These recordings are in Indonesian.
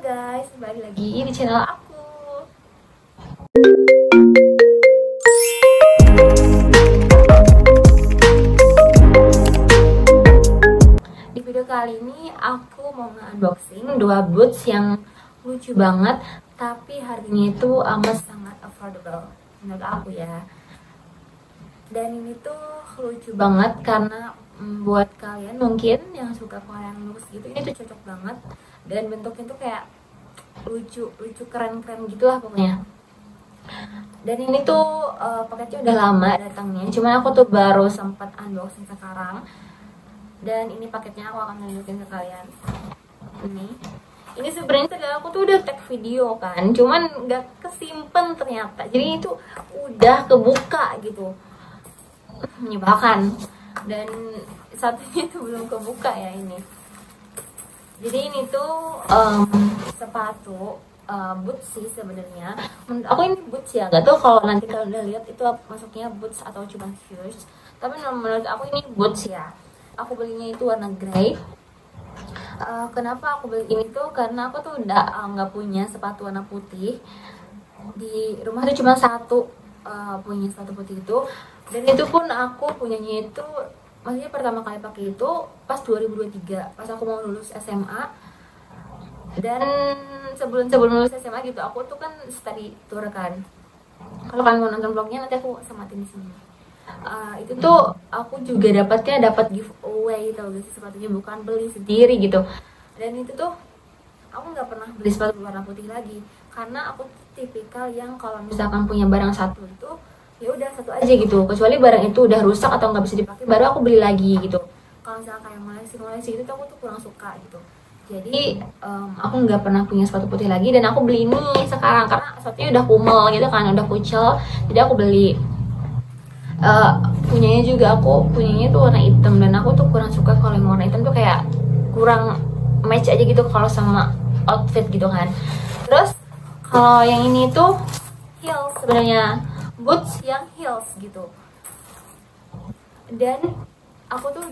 guys, balik lagi di channel aku. Di video kali ini aku mau nge-unboxing dua boots yang lucu banget, tapi harganya itu amat sangat affordable menurut aku ya. Dan ini tuh lucu banget karena buat kalian mungkin yang suka Korean looks gitu, ini tuh cocok banget. Dan bentuknya tuh kayak lucu keren gitulah pokoknya. Dan ini tuh paketnya udah lama datangnya, cuman aku tuh baru sempat unboxing sekarang. Dan ini paketnya aku akan tunjukin ke kalian. Ini sebenarnya tadi aku tuh udah tag video kan, cuman nggak kesimpan ternyata. Jadi itu udah kebuka gitu, menyebalkan. Dan satunya itu belum kebuka ya ini. Jadi ini tuh sepatu boots sih sebenarnya. Menurut aku ini boots ya. Gak tau kalau nanti kalian udah lihat itu masuknya boots atau cuma shoes. Tapi menurut aku ini boots ya. Aku belinya itu warna grey. Kenapa aku beli ini tuh? Karena aku tuh udah nggak punya sepatu warna putih. Di rumah tuh cuma satu punya sepatu putih itu. Dan itu pun aku punyanya itu, maksudnya pertama kali pakai itu pas 2023, pas aku mau lulus SMA. Dan sebelum lulus SMA gitu, aku tuh kan study tour kan. Kalau kalian mau nonton vlognya nanti aku samatin di sini. Itu tuh aku juga dapat giveaway tau gak sih, sepatunya bukan beli sendiri gitu. Dan itu tuh aku nggak pernah beli sepatu warna putih lagi, karena aku tipikal yang kalau misalkan punya barang satu itu ya udah satu aja gitu, kecuali barang itu udah rusak atau nggak bisa dipakai baru aku beli lagi gitu. Kalau misalnya kayak ngoleksi gitu aku tuh kurang suka gitu. Jadi aku nggak pernah punya sepatu putih lagi, dan aku beli ini sekarang karena sepatunya udah kumel gitu kan, udah kucel, jadi aku beli. Punyanya juga aku punyanya tuh warna hitam, dan aku tuh kurang suka kalau yang warna hitam tuh kayak kurang match aja gitu kalau sama outfit gitu kan. Terus kalau yang ini tuh heels, sebenarnya boots yang heels gitu. Dan aku tuh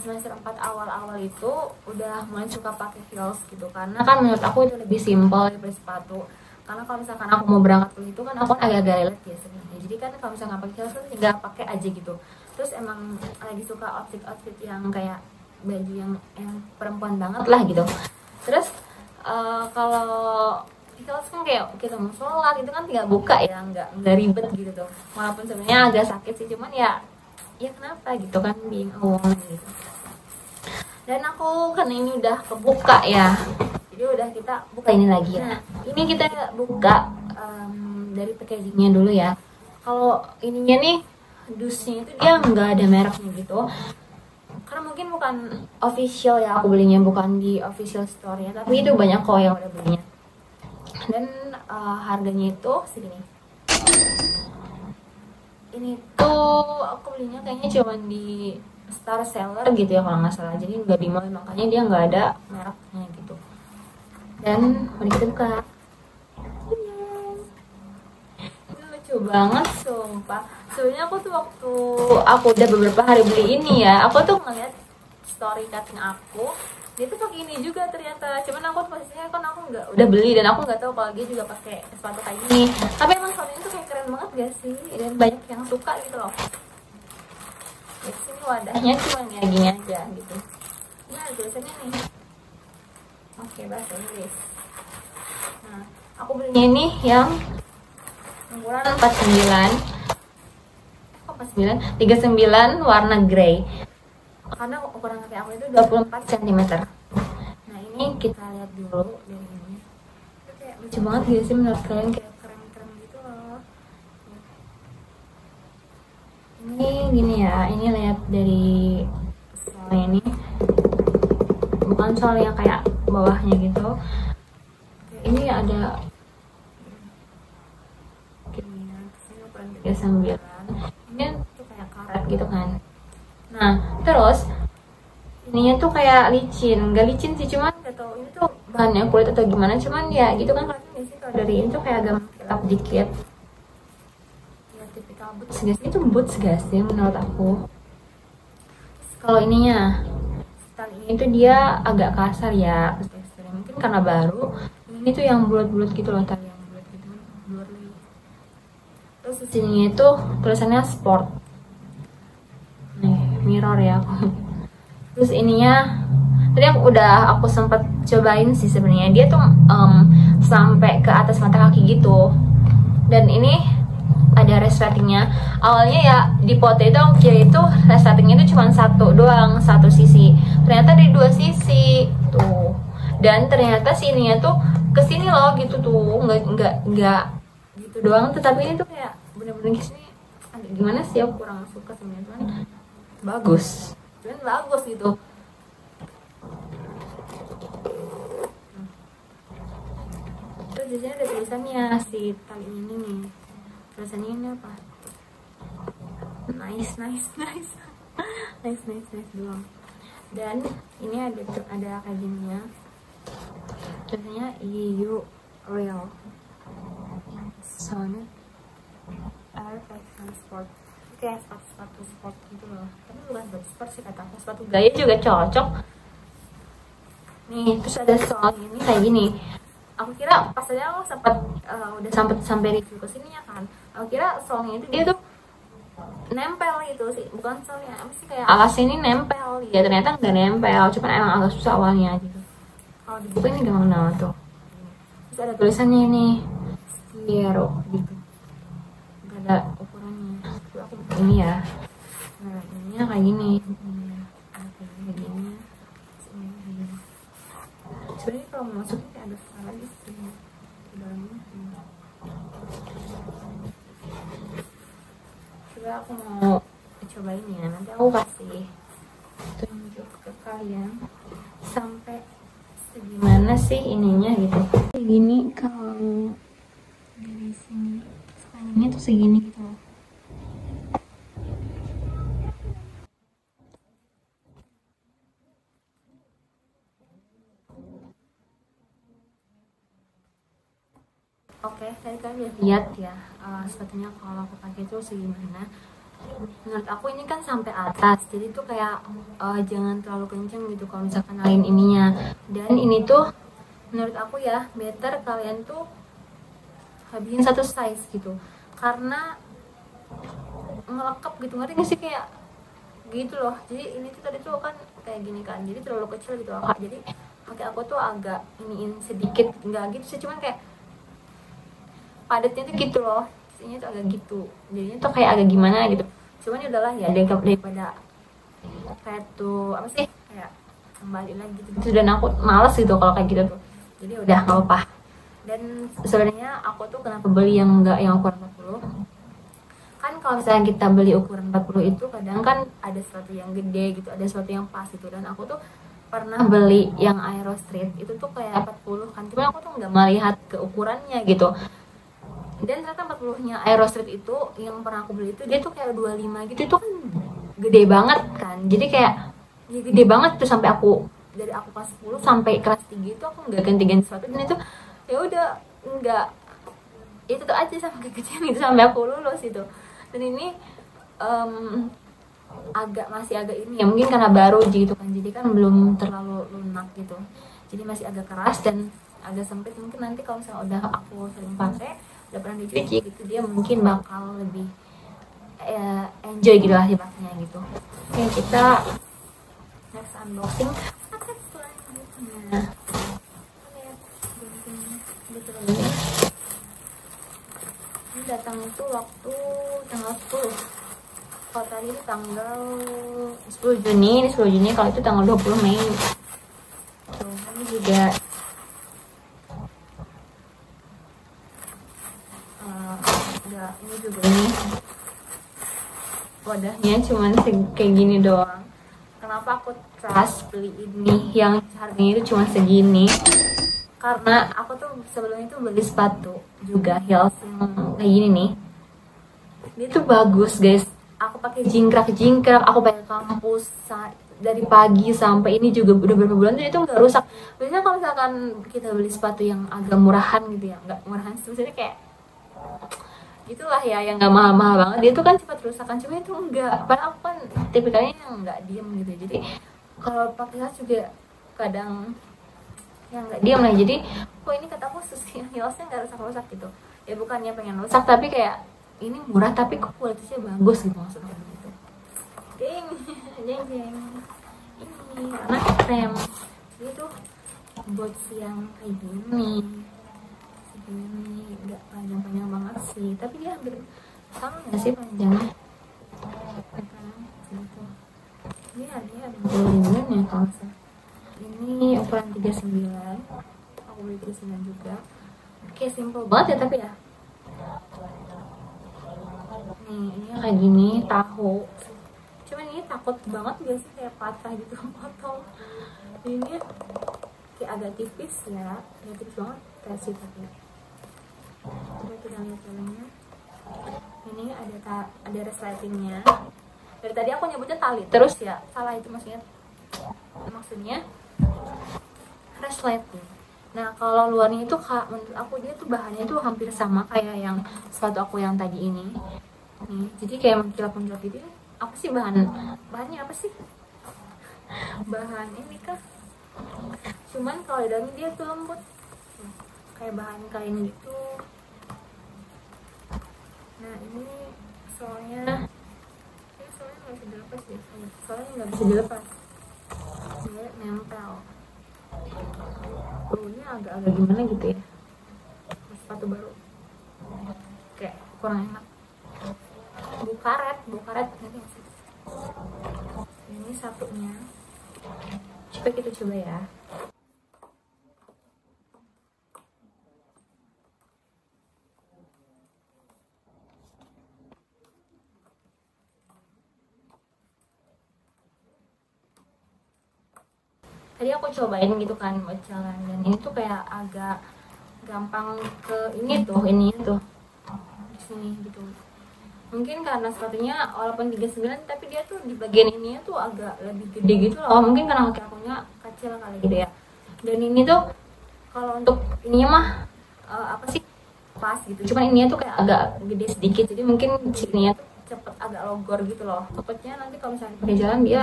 semester 4 awal-awal itu udah mulai suka pakai heels gitu, karena kan menurut aku itu lebih simpel daripada sepatu. Karena kalau misalkan aku mau berangkat kuliah itu kan aku agak-agak lelet ya sebenarnya. Jadi kan kalau misalkan pakai heels tuh tinggal pakai aja gitu. Terus emang lagi suka outfit yang kayak baju yang perempuan banget lah gitu. Terus kalau heels kan kayak kita mau sholat itu kan tinggal buka ya, nggak ribet gitu tuh. Walaupun sebenarnya agak sakit sih, cuman ya kenapa gitu kan, being a woman gitu. Dan aku kan ini udah kebuka ya, jadi udah kita buka ini lagi ya. Ini kita buka dari packagingnya dulu ya. Kalau ininya nih, dusnya itu dia nggak ada mereknya gitu, karena mungkin bukan official ya, aku belinya bukan di official store ya, tapi itu banyak kok yang udah belinya. Dan harganya itu segini. Ini tuh aku belinya kayaknya cuma di Star Seller gitu ya kalau nggak salah, jadi nggak di mall, makanya dia nggak ada mereknya gitu. Dan mari kita buka. Ini lucu banget sumpah. Sebenarnya aku tuh waktu aku udah beberapa hari beli ini ya, aku tuh ngeliat story cutting aku, dia tuh pakai ini juga ternyata. Cuman aku pastinya kan aku udah beli, dan aku nggak tahu kalau dia juga pakai sepatu kayak gini. Tapi emang sepatunya tuh kayak keren banget gak sih, dan banyak yang suka gitu loh. Di sini wadahnya cuma kayak gini aja gitu. Ini ada tulisannya nih. Oke, bahasa Inggris. Nah, aku belinya ini yang ukuran 39 warna grey. Karena ukuran kaki aku itu 24 cm. Nah, ini kita lihat dulu dari ini. Itu kayak lucu banget gitu sih menurut kalian, kayak keren gitu loh. Ini gini ya, ini lihat dari soalnya ini. Bukan soalnya kayak bawahnya gitu. Ini ada gini ya, ini ukuran 39. Ini tuh kayak karet gitu kan. Nah, terus ininya tuh kayak licin, nggak licin sih, cuman nggak tahu ini tuh bahannya kulit atau gimana, cuman ya gitu kan, kalian sih kalau dari ini tuh kayak agak mengkilap dikit. Ya tipikal boots gak sih, itu boots gak sih menurut aku. Kalau ininya, style ini tuh dia agak kasar ya, mungkin karena baru, Ini tuh yang bulat-bulat gitu loh, tali yang bulat gitu, bulat lagi. Terus di sini itu tulisannya sport. Nih, mirror ya aku. Terus ininya tadi aku sempat cobain sih sebenarnya. Dia tuh sampai ke atas mata kaki gitu. Dan ini ada resletingnya. Awalnya ya di foto itu aku kira itu resletingnya itu cuma satu doang, satu sisi. Ternyata di dua sisi tuh. Dan ternyata sininya tuh kesini loh gitu tuh, nggak gitu doang. Tetapi ini tuh kayak bener-bener kesini. Gimana sih, aku kurang suka sebenarnya, cuman bagus gitu. Terus di sini ada tulisannya si tali ini nih. Tulisannya ini apa? Nice doang. Dan ini ada kayak gini ya. Tulisannya EU Real. Soalnya Air Transport. Kayak sepatu sport gitu loh. Tapi bukan buat sport sih kata aku. Sepatu gaya juga cocok. Nih, terus ada soal ini kayak gini. Aku kira pas aja aku udah sampai review ke sini ya kan. Aku kira soalnya itu dia tuh nempel gitu sih, bukan soalnya apa sih, kayak alas ini nempel ya, ternyata nggak nempel, cuman emang agak susah awalnya gitu. Kalau di buku ini gampang tuh. Terus ada tulisannya ini Fiero gitu, nggak ada ukurannya. Terus aku buka ini ya. Nah ininya kayak gini. Sebenarnya kalau mau masukin kayak ada salah lagi sih di dalamnya. Coba aku mau cobain ya, nanti aku kasih tunjuk ke kalian sampai segimana sih ininya gitu. Kayak gini kalau dari sini, sepanjangnya tuh segini gitu loh. Oke, tadi kalian udah lihat ya sepatunya kalau aku pakai itu segimana. Menurut aku ini kan sampai atas, jadi tuh kayak jangan terlalu kenceng gitu kalau misalkan lain ininya. Dan ini tuh menurut aku ya better kalian tuh habisin satu size gitu, karena ngelekep gitu, ngerti gak sih, kayak gitu loh. Jadi ini tuh tadi tuh kan kayak gini kan, jadi terlalu kecil gitu loh. Jadi kaki aku tuh agak iniin sedikit, nggak gitu sih, cuman kayak padatnya tuh gitu loh, ini tuh agak gitu, jadinya tuh kayak agak gimana gitu. Cuman ya udahlah ya, daripada kayak tuh apa sih, kayak kembali lagi gitu. Dan aku males gitu kalau kayak gitu tuh, jadi udah nggak apa-apa. Dan sebenarnya aku tuh kenapa beli yang enggak yang ukuran 40 kan, kalau misalnya kita beli ukuran 40 itu kadang kan ada sesuatu yang gede gitu, ada sesuatu yang pas gitu. Dan aku tuh pernah beli yang Aero Street itu tuh kayak 40 kan, cuman aku tuh nggak melihat ke ukurannya gitu. Dan ternyata 40-nya Aero Street itu yang pernah aku beli itu dia tuh kayak 25 gitu, itu kan gede banget kan. Jadi kayak ya gede banget tuh, sampai aku dari aku kelas 10 sampai kelas 3 itu aku nggak ganti-ganti sesuatu. Dan itu ya udah nggak, itu tuh aja sampai kekecilan itu sampai aku lulus itu. Dan ini masih agak ini ya, mungkin karena baru gitu kan, jadi kan belum terlalu lunak gitu, jadi masih agak keras dan agak sempit. Mungkin nanti kalau misalnya udah aku sering pakai, udah pernah dicuci gitu, dia mungkin bakal lebih enjoy gitu lah dipakainya gitu. Oke, kita next unboxing paket selanjutnya. Ini datang itu waktu tanggal 10. Kalau tadi itu tanggal 10 Juni, ini 10 Juni, kalau itu tanggal 20 Mei. Tuh, ini juga ini juga ini wadahnya cuman kayak gini doang. Kenapa aku trust beli ini yang harganya itu cuma segini? Karena aku tuh sebelumnya itu beli sepatu juga heels yang kayak gini nih, dia tuh bagus guys. Aku pakai jingkrak, aku pakai kampus dari pagi sampai ini juga udah beberapa bulan tuh itu nggak rusak. Biasanya kalau misalkan kita beli sepatu yang agak murahan gitu ya, nggak murahan sebenarnya kayak gitulah ya, yang nggak mahal-mahal banget, dia tuh kan cepat rusak kan. Cuma itu enggak, padahal aku kan tipikalnya yang nggak diem gitu. Jadi kalau pakai heels juga kadang yang nggak diam lah. Jadi kok ini kata khusus ya, heelsnya nggak rusak-rusak gitu ya, bukannya pengen rusak tapi kayak ini murah tapi kok kualitasnya bagus gitu maksudnya gitu. Ding jeng jeng ini karena krem jadi tuh buat siang kayak gini segini, nggak panjang-panjang banget sih tapi dia hampir sama nggak sih panjangnya gitu. Ini ada 29 ya kalau nggak salah. Ini ukuran 39, aku beli 39 juga. Oke, simple banget ya tapi ya. Nih, ini kayak gini, tahu. Cuman ini takut banget gak sih kayak patah gitu, potong. Ini kayak agak tipis ya, agak tipis banget versi tapi. Coba kita lihat filmnya. Ini ada resletingnya. Dari tadi aku nyebutnya tali terus ya, salah itu maksudnya resleting. Nah kalau luarnya itu menurut aku dia tuh bahannya tuh hampir sama kayak yang sepatu aku yang tadi ini. Nih, jadi kayak mengkilap-mengkilap gitu. Apa sih bahannya apa sih? Bahan ini kah? Cuman kalau di dalamnya dia tuh lembut, kayak bahan kain gitu. Nah ini soalnya nggak bisa dilepas ya, soalnya nggak bisa dilepas, dia nempel. Ini agak-agak gimana gitu ya, sepatu baru kayak kurang enak. Bau karet nanti sih. Ini satunya, coba kita coba ya. Tadi aku cobain gitu kan buat jalan dan ini tuh kayak agak gampang ke ini tuh di sini gitu. Mungkin karena sepatunya walaupun 39 tapi dia tuh di bagian ininya tuh agak lebih gede gitu loh. Mungkin karena kaki akunya kecil kali gitu ya. Dan ini tuh kalau untuk ininya mah apa sih pas gitu. Cuman ininya tuh kayak agak gede sedikit. Jadi mungkin sininya tuh cepet agak logor gitu loh. Takutnya nanti kalau misalnya pakai jalan dia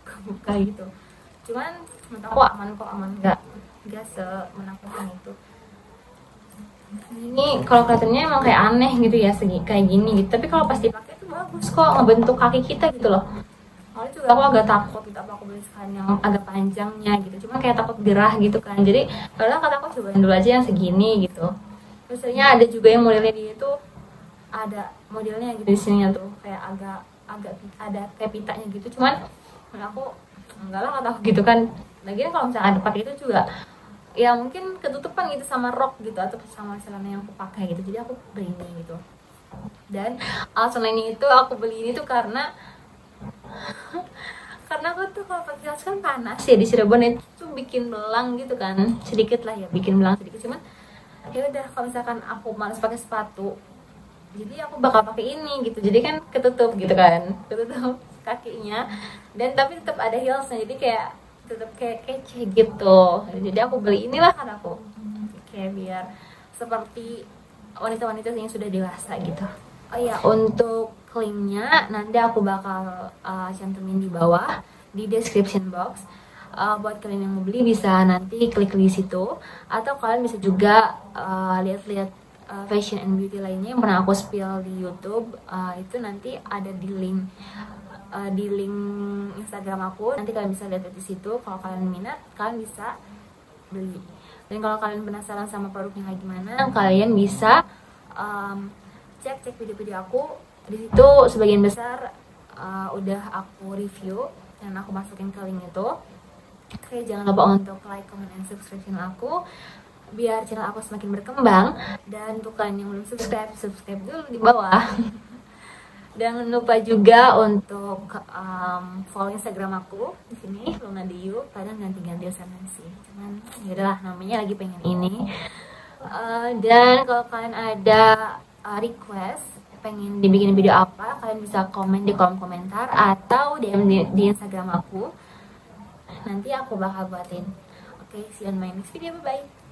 kebuka gitu. Cuman menurut aku aman nggak semenakutkan itu. Ini kalau kelihatannya emang kayak aneh gitu ya, segi kayak gini gitu, tapi kalau pas dipakai tuh bagus kok, ngebentuk kaki kita gitu loh. Awalnya juga aku agak takut gitu, apa aku beli sekarang yang agak panjangnya gitu, cuma kayak takut gerah gitu kan. Jadi kalau kata aku cobain dulu aja yang segini gitu. Terusnya ada juga yang modelnya dia itu ada modelnya gitu di sini tuh kayak agak ada kayak pitanya gitu, cuman aku enggak lah kata aku gitu kan. Lagian kalau misalnya ada pakai itu juga ya mungkin ketutupan gitu sama rok gitu atau sama celana yang aku pakai gitu, jadi aku beli ini gitu. Dan alasan lainnya itu aku beli ini tuh karena aku tuh kalau pakai heels kan panas ya di Cirebon, itu tuh bikin belang gitu kan, sedikit lah ya, bikin belang sedikit. Cuman ya udah kalau misalkan aku malas pakai sepatu jadi aku bakal pakai ini gitu, jadi kan ketutup gitu kan, ketutup kakinya dan tapi tetap ada heelsnya, jadi kayak tetap kayak kece gitu. Jadi aku beli inilah kan aku kayak biar seperti wanita-wanita yang sudah dewasa gitu. Oh iya, untuk linknya nanti aku bakal cantumin di bawah di description box. Buat kalian yang mau beli bisa nanti klik di situ, atau kalian bisa juga lihat-lihat fashion and beauty lainnya yang pernah aku spill di YouTube. Itu nanti ada di link Instagram aku, nanti kalian bisa lihat di situ. Kalau kalian minat kalian bisa beli, dan kalau kalian penasaran sama produknya kayak gimana, kalian bisa cek video-video aku di situ. Sebagian besar udah aku review dan aku masukin ke link itu. Oke, jangan lupa untuk like, comment, and subscribe channel aku biar channel aku semakin berkembang. Dan untuk kalian yang belum subscribe dulu di bawah. Jangan lupa juga untuk follow Instagram aku di sini, Luna Diu. Kadang ganti-ganti sana sih, cuman ya udahlah, namanya lagi pengen ini. Dan kalau kalian ada request pengen dibikin video apa, kalian bisa komen di kolom komentar atau DM di Instagram aku. Nanti aku bakal buatin. Oke, see you on my next video. Bye bye.